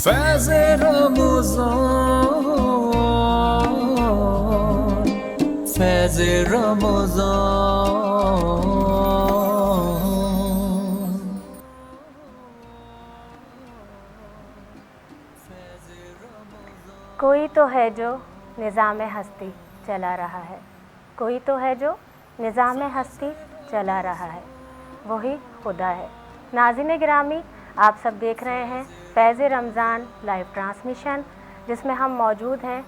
فیض رمضان، فیض رمضان. کوئی تو ہے جو نظام ہستی چلا رہا ہے، کوئی تو ہے جو نظام ہستی چلا رہا ہے، وہی خدا ہے. ناظرین گرامی، آپ سب دیکھ رہے ہیں فیض رمضان لائیو ٹرانسمیشن، جس میں ہم موجود ہیں.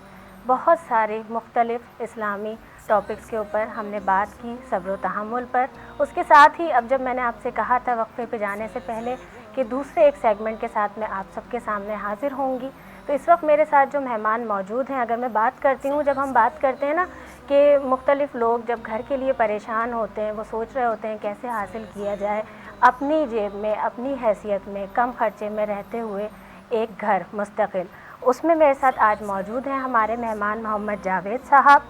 بہت سارے مختلف اسلامی ٹاپکس کے اوپر ہم نے بات کی، صبر و تحمل پر. اس کے ساتھ ہی اب جب میں نے آپ سے کہا تھا وقفے پہ جانے سے پہلے کہ دوسرے ایک سیگمنٹ کے ساتھ میں آپ سب کے سامنے حاضر ہوں گی، تو اس وقت میرے ساتھ جو مہمان موجود ہیں، اگر میں بات کرتی ہوں، جب ہم بات کرتے ہیں نا کہ مختلف لوگ جب گھر کے لیے پریشان ہوتے ہیں، وہ سوچ رہے ہوتے ہیں کیسے حاصل کیا جائے اپنی جیب میں، اپنی حیثیت میں، کم خرچے میں رہتے ہوئے ایک گھر مستقل. اس میں میرے ساتھ آج موجود ہیں ہمارے مہمان محمد جاوید صاحب،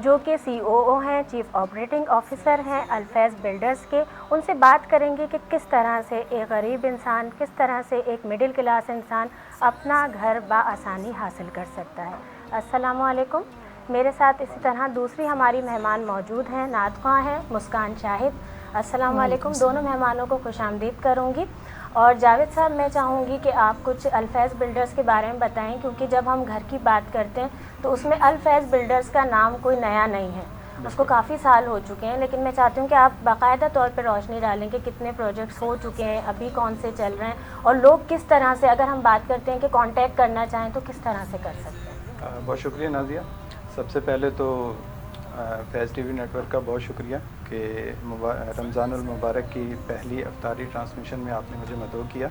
جو کہ COO ہیں، چیف آپریٹنگ آفیسر ہیں الفیض بلڈرز کے. ان سے بات کریں گے کہ کس طرح سے ایک غریب انسان، کس طرح سے ایک مڈل کلاس انسان اپنا گھر بآسانی حاصل کر سکتا ہے. السلام علیکم. میرے ساتھ اسی طرح دوسری ہماری مہمان موجود ہیں، نعت خواں ہیں مسکان شاہد. السلام علیکم. دونوں مہمانوں کو خوش آمدید کروں گی. اور جاوید صاحب، میں چاہوں گی کہ آپ کچھ الفیض بلڈرز کے بارے میں بتائیں، کیونکہ جب ہم گھر کی بات کرتے ہیں تو اس میں الفیض بلڈرز کا نام کوئی نیا نہیں ہے، اس کو کافی سال ہو چکے ہیں. لیکن میں چاہتی ہوں کہ آپ باقاعدہ طور پہ روشنی ڈالیں کہ کتنے پروجیکٹس ہو چکے ہیں، ابھی کون سے چل رہے ہیں، اور لوگ کس طرح سے، اگر ہم بات کرتے ہیں کہ کانٹیکٹ کرنا چاہیں تو کس طرح سے کر سکتے ہیں. بہت شکریہ نازیہ. سب سے پہلے تو فیض ٹی وی نیٹ ورک کا بہت شکریہ کہ رمضان المبارک کی پہلی افطاری ٹرانسمیشن میں آپ نے مجھے مدعو کیا.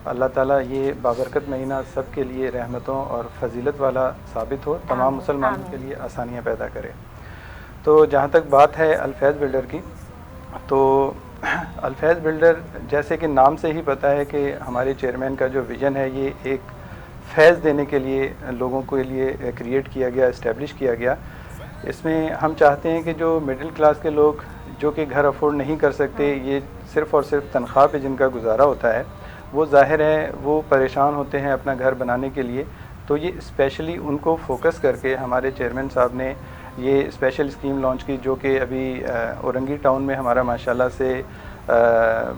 اللہ تعالیٰ یہ بابرکت مہینہ سب کے لیے رحمتوں اور فضیلت والا ثابت ہو، تمام مسلمانوں کے لیے آسانیاں پیدا کرے. تو جہاں تک بات ہے الفیض بلڈر کی، تو الفیض بلڈر جیسے کہ نام سے ہی پتہ ہے کہ ہمارے چیئرمین کا جو ویژن ہے یہ ایک فیض دینے کے لیے لوگوں کے لیے کریٹ کیا گیا، اسٹیبلش کیا گیا. اس میں ہم چاہتے ہیں کہ جو مڈل کلاس کے لوگ جو کہ گھر افورڈ نہیں کر سکتے، یہ صرف اور صرف تنخواہ پہ جن کا گزارا ہوتا ہے، وہ ظاہر ہے وہ پریشان ہوتے ہیں اپنا گھر بنانے کے لیے. تو یہ اسپیشلی ان کو فوکس کر کے ہمارے چیئرمین صاحب نے یہ اسپیشل اسکیم لانچ کی، جو کہ ابھی اورنگی ٹاؤن میں ہمارا ماشاءاللہ سے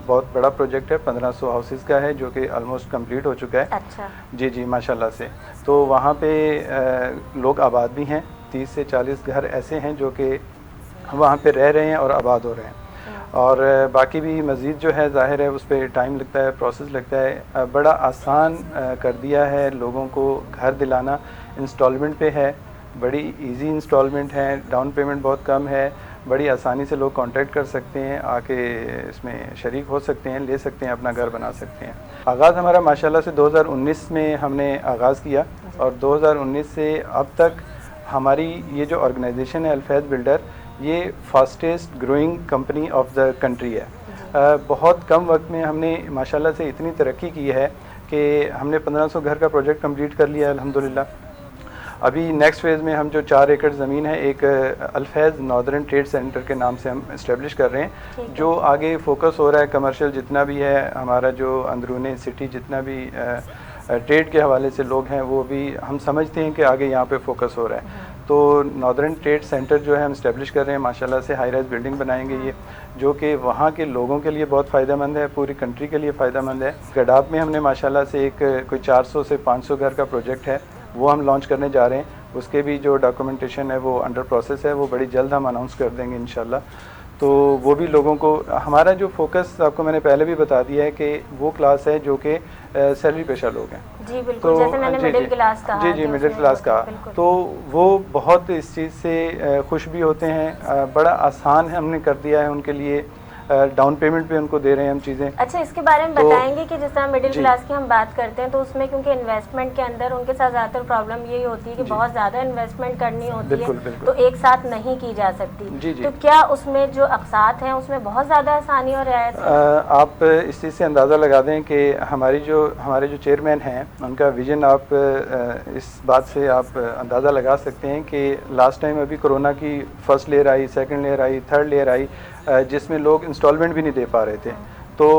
بہت بڑا پروجیکٹ ہے، 1500 ہاؤسز کا ہے، جو کہ آلموسٹ کمپلیٹ ہو چکا ہے. اچھا. جی ماشاءاللہ سے. تو وہاں پہ لوگ آباد بھی ہیں، 30 سے 40 گھر ایسے ہیں جو کہ وہاں پہ رہ رہے ہیں اور آباد ہو رہے ہیں. اور باقی بھی مزید جو ہے ظاہر ہے اس پہ ٹائم لگتا ہے، پروسیس لگتا ہے. بڑا آسان کر دیا ہے لوگوں کو گھر دلانا. انسٹالمنٹ پہ ہے، بڑی ایزی انسٹالمنٹ ہے، ڈاؤن پیمنٹ بہت کم ہے، بڑی آسانی سے لوگ کانٹیکٹ کر سکتے ہیں، آ کے اس میں شریک ہو سکتے ہیں، لے سکتے ہیں، اپنا گھر بنا سکتے ہیں. آغاز ہمارا ماشاءاللہ سے 2019 میں ہم نے آغاز کیا، اور 2019 سے اب تک ہماری یہ جو آرگنائزیشن ہے الفیض بلڈر، یہ fastest growing company of the country ہے. بہت کم وقت میں ہم نے ماشاءاللہ سے اتنی ترقی کی ہے کہ ہم نے 1500 گھر کا پروجیکٹ کمپلیٹ کر لیا ہے الحمدللہ. ابھی نیکسٹ فیز میں ہم جو 4 ایکڑ زمین ہے ایک الفیض ناردرن ٹریڈ سینٹر کے نام سے ہم اسٹیبلش کر رہے ہیں، جو آگے فوکس ہو رہا ہے کمرشل جتنا بھی ہے ہمارا، جو اندرون سٹی جتنا بھی ٹریڈ کے حوالے سے لوگ ہیں، وہ بھی ہم سمجھتے ہیں کہ آگے یہاں پہ فوکس ہو رہا ہے. تو ناردرن ٹریڈ سینٹر جو ہے ہم اسٹیبلش کر رہے ہیں ماشاءاللہ سے. ہائی رائز بلڈنگ بنائیں گے یہ، جو کہ وہاں کے لوگوں کے لیے بہت فائدہ مند ہے، پوری کنٹری کے لیے فائدہ مند ہے. گڈاب میں ہم نے ماشاءاللہ سے ایک کوئی 400 سے 500 گھر کا پروجیکٹ ہے، وہ ہم لانچ کرنے جا رہے ہیں. اس کے بھی جو ڈاکومنٹیشن ہے وہ انڈر پروسیس ہے، وہ بڑی جلد ہم اناؤنس کر دیں گے انشاءاللہ. تو وہ بھی لوگوں کو، ہمارا جو فوکس آپ کو میں نے پہلے بھی بتا دیا ہے کہ وہ کلاس ہے جو کہ سیلری پیشہ لوگ ہیں. جی بالکل، جیسے میں نے مڈل کلاس کہا. جی مڈل کلاس کا. تو وہ بہت اس چیز سے خوش بھی ہوتے ہیں. بڑا آسان ہم نے کر دیا ہے ان کے لیے، ڈاؤن پیمنٹ پہ ان کو دے رہے ہیں ہم چیزیں. اچھا، اس کے بارے میں بتائیں گے کہ جس طرح مڈل کلاس کی ہم بات کرتے ہیں تو اس میں کیونکہ انویسٹمنٹ کے اندر ان کے ساتھ زیادہ تر پرابلم یہی ہوتی ہے کہ بہت زیادہ انویسٹمنٹ کرنی ہوتی ہے، تو ایک ساتھ نہیں کی جا سکتی. تو کیا اس میں جو اقساط ہیں اس میں بہت زیادہ آسانی اور رعایت ہے؟ آپ اس چیز سے اندازہ لگا دیں کہ ہمارے جو چیئرمین ہیں ان کا ویژن، آپ اس بات سے آپ اندازہ لگا سکتے ہیں کہ لاسٹ ٹائم ابھی کرونا کی فرسٹ لیئر آئی، سیکنڈ لیئر آئی، تھرڈ لیئر آئی، جس میں لوگ انسٹالمنٹ بھی نہیں دے پا رہے تھے. تو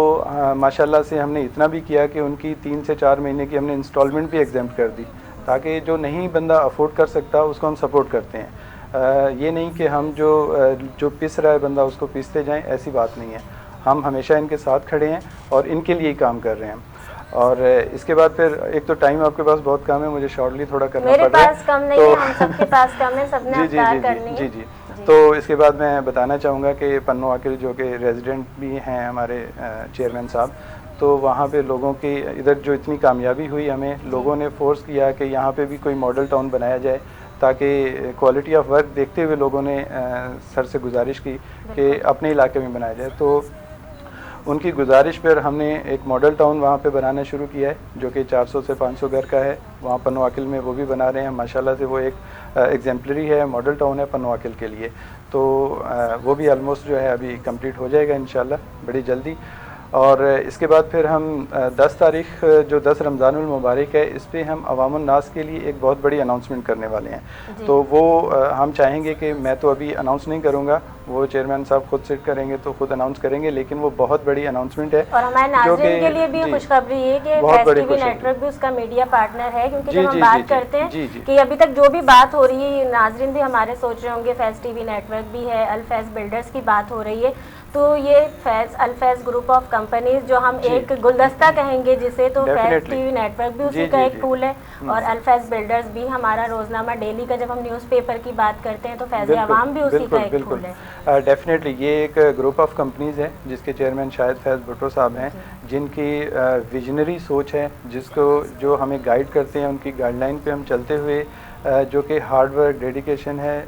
ماشاءاللہ سے ہم نے اتنا بھی کیا کہ ان کی 3 سے 4 مہینے کی ہم نے انسٹالمنٹ بھی ایگزیمپٹ کر دی، تاکہ جو نہیں بندہ افورڈ کر سکتا اس کو ہم سپورٹ کرتے ہیں. یہ نہیں کہ ہم جو پس رہا ہے بندہ اس کو پیستے جائیں، ایسی بات نہیں ہے. ہم ہمیشہ ان کے ساتھ کھڑے ہیں اور ان کے لیے ہی کام کر رہے ہیں. اور اس کے بعد پھر ایک تو ٹائم آپ کے پاس بہت کم ہے، مجھے شارٹلی تھوڑا کرنا پڑ رہا ہے. میرے پاس کم نہیں ہے، ہم سب کے پاس کم ہے، سب نے افطار کرنی ہے. جی. تو اس کے بعد میں بتانا چاہوں گا کہ پنو عاقل جو کہ ریزیڈنٹ بھی ہیں ہمارے چیئرمین صاحب، تو وہاں پہ لوگوں کی ادھر جو اتنی کامیابی ہوئی، ہمیں لوگوں نے فورس کیا کہ یہاں پہ بھی کوئی ماڈل ٹاؤن بنایا جائے، تاکہ کوالٹی آف ورک دیکھتے ہوئے لوگوں نے سر سے گزارش کی کہ اپنے علاقے میں بنایا جائے. تو ان کی گزارش پر ہم نے ایک ماڈل ٹاؤن وہاں پہ بنانا شروع کیا ہے، جو کہ 400 سے 500 گھر کا ہے. وہاں پنو عاقل میں وہ بھی بنا رہے ہیں. ماشاءاللہ سے وہ ایک ایگزیمپلری ہے، ماڈل ٹاؤن ہے پنو عاقل کے لیے. تو وہ بھی آلموسٹ جو ہے ابھی کمپلیٹ ہو جائے گا انشاءاللہ بڑی جلدی. اور اس کے بعد پھر ہم 10 تاریخ جو 10 رمضان المبارک ہے، اس پہ ہم عوام الناس کے لیے ایک بہت بڑی اناؤنسمنٹ کرنے والے ہیں. تو وہ ہم چاہیں گے کہ میں تو ابھی اناؤنس نہیں کروں گا، وہ چیئرمین صاحب خود سٹ کریں گے تو خود اناؤنس کریں گے، لیکن وہ بہت بڑی اناؤنسمنٹ ہے. اور ہمارے ناظرین کے لیے بھی خوشخبری ہے کہ فیض ٹی وی نیٹ ورک بھی اس کا میڈیا پارٹنر ہے، کیونکہ جب ہم بات کرتے ہیں کہ ابھی تک جو بھی بات ہو رہی ہے، ناظرین بھی ہمارے سوچ رہے ہوں گے فیض ٹی وی نیٹ ورک بھی ہے، الفیض بلڈرز کی بات ہو رہی ہے. تو یہ الفیض گروپ آف کمپنیز جو ہم ایک گلدستہ کہیں گے جسے، تو فیض ٹی وی نیٹ ورک بھی اسی کا ایک پھول ہے، اور الفیض بلڈرز بھی ہمارا روزنامہ ڈیلی کا جب ہم نیوز پیپر کی بات کرتے ہیں تو فیض عوام بھی اسی کا ایک پھول ہے. ڈیفینیٹلی یہ ایک گروپ آف کمپنیز ہے جس کے چیئرمین شاہد فیض بھٹو صاحب ہیں، جن کی ویژنری سوچ ہے، جو ہمیں گائیڈ کرتے ہیں. ان کی گائیڈ لائن پہ ہم چلتے ہوئے جو کہ ہارڈ ورک ڈیڈیکیشن ہے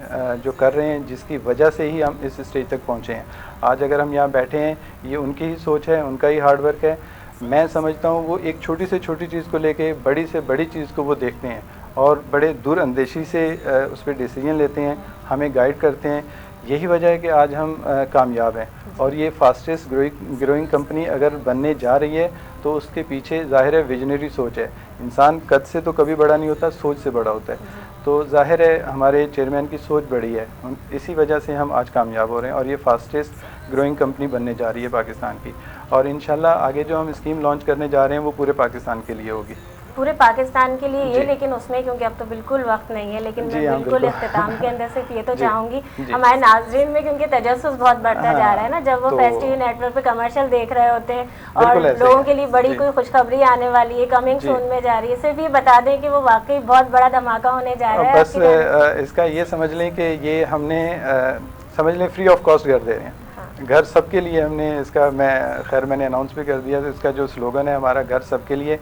جو کر رہے ہیں، جس کی وجہ سے ہی ہم اس اسٹیج تک پہنچے ہیں. آج اگر ہم یہاں بیٹھے ہیں، یہ ان کی ہی سوچ ہے، ان کا ہی ہارڈ ورک ہے. میں سمجھتا ہوں وہ ایک چھوٹی سے چھوٹی چیز کو لے کے بڑی سے بڑی چیز کو وہ دیکھتے ہیں اور بڑے دور اندیشی سے اس پہ ڈیسیجن لیتے ہیں، ہمیں گائیڈ کرتے ہیں. یہی وجہ ہے کہ آج ہم کامیاب ہیں. اور یہ فاسٹسٹ گروئنگ کمپنی اگر بننے جا رہی ہے تو اس کے پیچھے ظاہر ہے ویژنری سوچ ہے. انسان قد سے تو کبھی بڑا نہیں ہوتا، سوچ سے بڑا ہوتا ہے. تو ظاہر ہے ہمارے چیئرمین کی سوچ بڑی ہے، اسی وجہ سے ہم آج کامیاب ہو رہے ہیں. اور یہ فاسٹسٹ گروئنگ کمپنی بننے جا رہی ہے پاکستان کی. اور انشاءاللہ آگے جو ہم اسکیم لانچ کرنے جا رہے ہیں وہ پورے پاکستان کے لیے ہوگی، پورے پاکستان کے لیے یہ. لیکن اس میں کیونکہ اب تو بالکل وقت نہیں ہے، لیکن میں بالکل اختتام کے اندر صرف یہ تو چاہوں گی ہمارے ناظرین میں، کیونکہ تجسس بہت بڑھتا جا رہا ہے نا، جب وہ فیض ٹی وی نیٹ ورک پہ کمرشل دیکھ رہے ہوتے ہیں اور لوگوں کے لیے بڑی کوئی خوشخبری آنے والی ہے، کمنگ سون میں جا رہی ہے، صرف یہ بتا دیں کہ وہ واقعی بہت بڑا دھماکہ ہونے جا رہا ہے. بس اس کا یہ سمجھ لیں کہ یہ ہم نے سمجھ لیں فری آف کاسٹ گھر دے رہے ہیں. گھر سب کے لیے ہم نے اس کا، میں نے اناؤنس بھی کر دیا. تو اس کا جو سلوگن ہے ہمارا گھر سب کے لیے،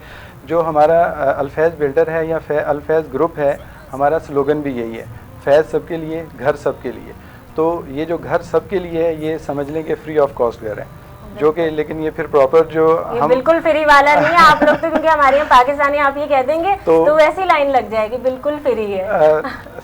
جو ہمارا الفیض بلڈر ہے یا الفیض گروپ ہے، ہمارا سلوگن بھی یہی ہے، فیض سب کے لیے، گھر سب کے لیے. تو یہ جو گھر سب کے لیے ہے، یہ سمجھ لیں کہ فری آف کاسٹ گھر ہے، جو کہ لیکن یہ پھر پراپر جو ہم بالکل فری والا نہیں ہے. آپ لوگ تو کیونکہ ہمارے یہاں پاکستانی آپ یہ کہہ دیں گے تو ویسی لائن لگ جائے گی، بالکل فری ہے.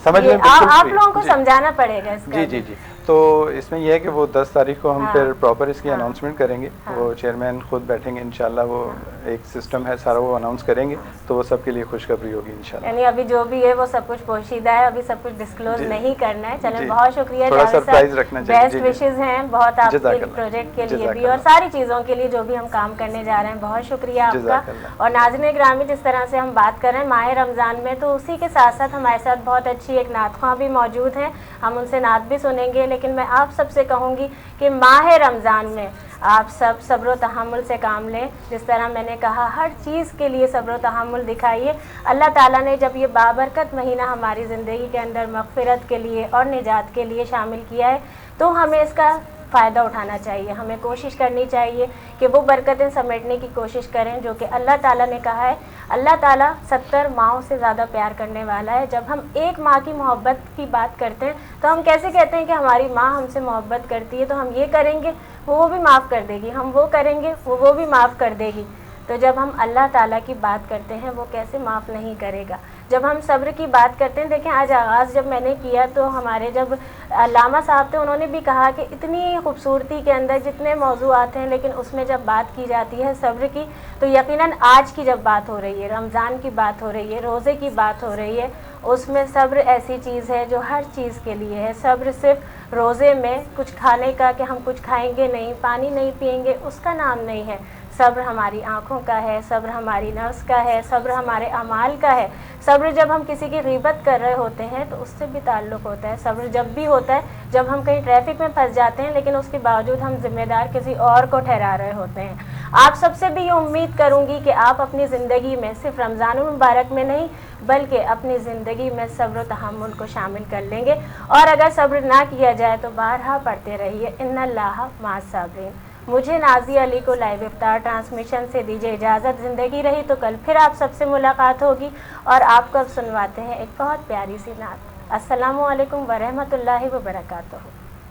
سمجھ لیں آپ لوگوں کو سمجھانا پڑے گا اس کا. جی. تو اس میں یہ ہے کہ وہ 10 تاریخ کو ہم پھر پراپر اس کی اناؤنسمنٹ کریں گے. وہ چیئرمین خود بیٹھیں گے انشاءاللہ، وہ ایک سسٹم ہے سارا، وہ اناؤنس کریں گے تو وہ سب کے لیے خوشخبری ہوگی انشاءاللہ. یعنی ابھی جو بھی ہے وہ سب کچھ پوشیدہ ہے، ابھی سب کچھ ڈسکلوز نہیں کرنا ہے. چلیں بہت شکریہ تھوڑا سرپرائز رکھنا چاہیے. بیسٹ وشز ہیں بہت آپ کے پروجیکٹ کے لیے بھی اور ساری چیزوں کے لیے جو بھی ہم کام کرنے جا رہے ہیں. بہت شکریہ آپ کا. اور ناظرین گرامی، جس طرح سے ہم بات کر رہے ہیں ماہ رمضان میں، تو اسی کے ساتھ ساتھ ہمارے ساتھ بہت اچھی ایک نعت خواں بھی موجود ہیں، ہم ان سے نعت بھی سنیں گے. لیکن میں آپ سب سے کہوں گی کہ ماہ رمضان میں آپ سب صبر و تحمل سے کام لیں. جس طرح میں نے کہا، ہر چیز کے لیے صبر و تحمل دکھائیے. اللہ تعالیٰ نے جب یہ بابرکت مہینہ ہماری زندگی کے اندر مغفرت کے لیے اور نجات کے لیے شامل کیا ہے، تو ہمیں اس کا فائدہ اٹھانا چاہیے. ہمیں کوشش کرنی چاہیے کہ وہ برکتیں سمیٹنے کی کوشش کریں جو کہ اللہ تعالیٰ نے کہا ہے. اللہ تعالیٰ 70 ماؤں سے زیادہ پیار کرنے والا ہے. جب ہم ایک ماں کی محبت کی بات کرتے ہیں تو ہم کیسے کہتے ہیں کہ ہماری ماں ہم سے محبت کرتی ہے تو ہم یہ کریں گے وہ بھی معاف کر دے گی، ہم وہ کریں گے وہ بھی معاف کر دے گی. تو جب ہم اللہ تعالیٰ کی بات کرتے ہیں وہ کیسے معاف نہیں کرے گا. جب ہم صبر کی بات کرتے ہیں، دیکھیں آج آغاز جب میں نے کیا تو ہمارے جب علامہ صاحب تھے انہوں نے بھی کہا کہ اتنی خوبصورتی کے اندر جتنے موضوعات ہیں، لیکن اس میں جب بات کی جاتی ہے صبر کی تو یقیناً آج کی جب بات ہو رہی ہے، رمضان کی بات ہو رہی ہے، روزے کی بات ہو رہی ہے، اس میں صبر ایسی چیز ہے جو ہر چیز کے لیے ہے۔ صبر صرف روزے میں کچھ کھانے کا کہ ہم کچھ کھائیں گے نہیں، پانی نہیں پئیں گے، اس کا نام نہیں ہے۔ صبر ہماری آنکھوں کا ہے، صبر ہماری نفس کا ہے، صبر ہمارے اعمال کا ہے۔ صبر جب ہم کسی کی غیبت کر رہے ہوتے ہیں تو اس سے بھی تعلق ہوتا ہے۔ صبر جب بھی ہوتا ہے جب ہم کہیں ٹریفک میں پھنس جاتے ہیں لیکن اس کے باوجود ہم ذمہ دار کسی اور کو ٹھہرا رہے ہوتے ہیں۔ آپ سب سے بھی یہ امید کروں گی کہ آپ اپنی زندگی میں صرف رمضان المبارک میں نہیں بلکہ اپنی زندگی میں صبر و تحمل کو شامل کر لیں گے، اور اگر صبر نہ کیا جائے تو بارہا پڑھتے رہیے ان اللہ مع الصابرین۔ مجھے نازیہ علی کو لائیو افطار ٹرانسمیشن سے دیجیے اجازت۔ زندگی رہی تو کل پھر آپ سب سے ملاقات ہوگی، اور آپ کو اب سنواتے ہیں ایک بہت پیاری سی نعت۔ السلام علیکم ورحمۃ اللہ وبرکاتہ۔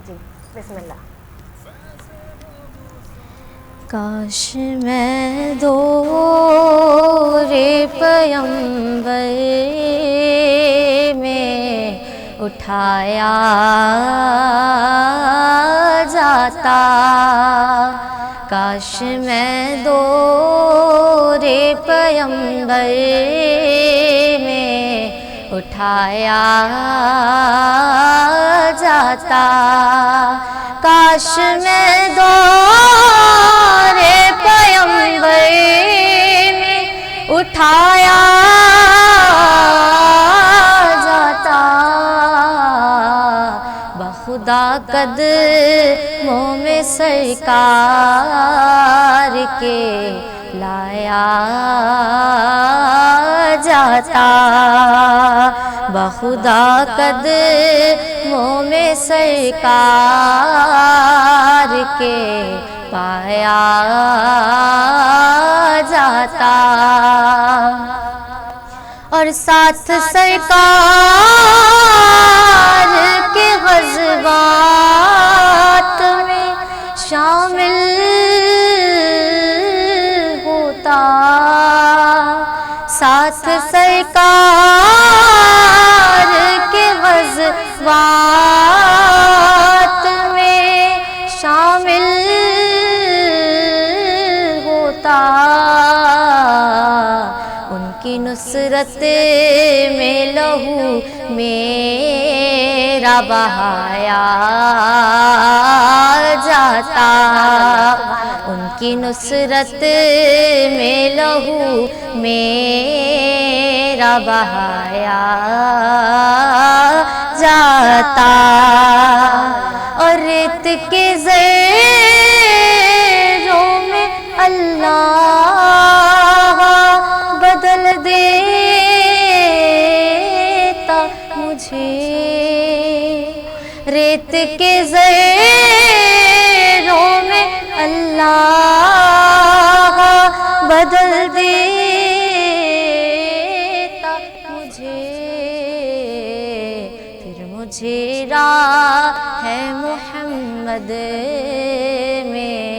جی بسم اللہ۔ کاش میں دور پیمبر میں اٹھایا جاتا، کاش میں دور پیمبر میں اٹھایا جاتا، کاش میں دور پیمبر میں اٹھایا جاتا، بخدا قدموں میں سرکار کے لایا جاتا، بخدا قدموں میں سرکار کے پایا جاتا، اور ساتھ سرکار کے غزوات میں شامل ہوتا، ساتھ سرکار کے غزوات میں شامل ہوتا، ان کی نصرت میں لہو میرا بہایا جاتا، ان کی نصرت میں لہو میرا بہایا جاتا، اور ریت کے زیروں میں اللہ بدل دیتا مجھے، ریت کے زیروں میں اللہ بدل دیتا مجھے، پھر مجھے راہ محمد میں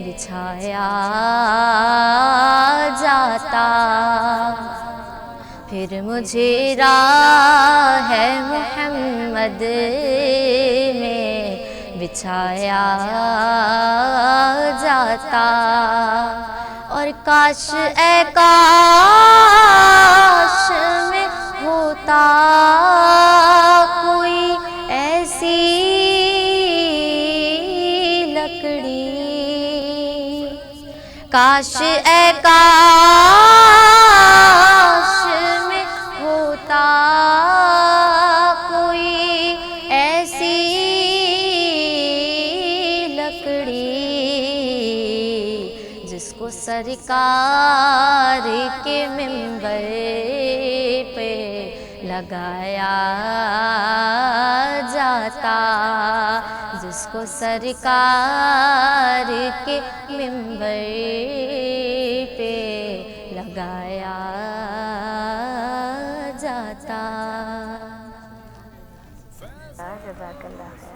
بچھایا جاتا، پھر مجھے راہ محمد میں بچھایا جاتا، اور کاش اے کاش میں ہوتا کوئی ایسی لکڑی، کاش اے کاش میں ہوتا کوئی ایسی لکڑی جس کو سرکار کے منبر پہ لگایا جاتا، جس کو سرکار کے منبر پہ لگایا جاتا۔ جزاک اللہ خیر۔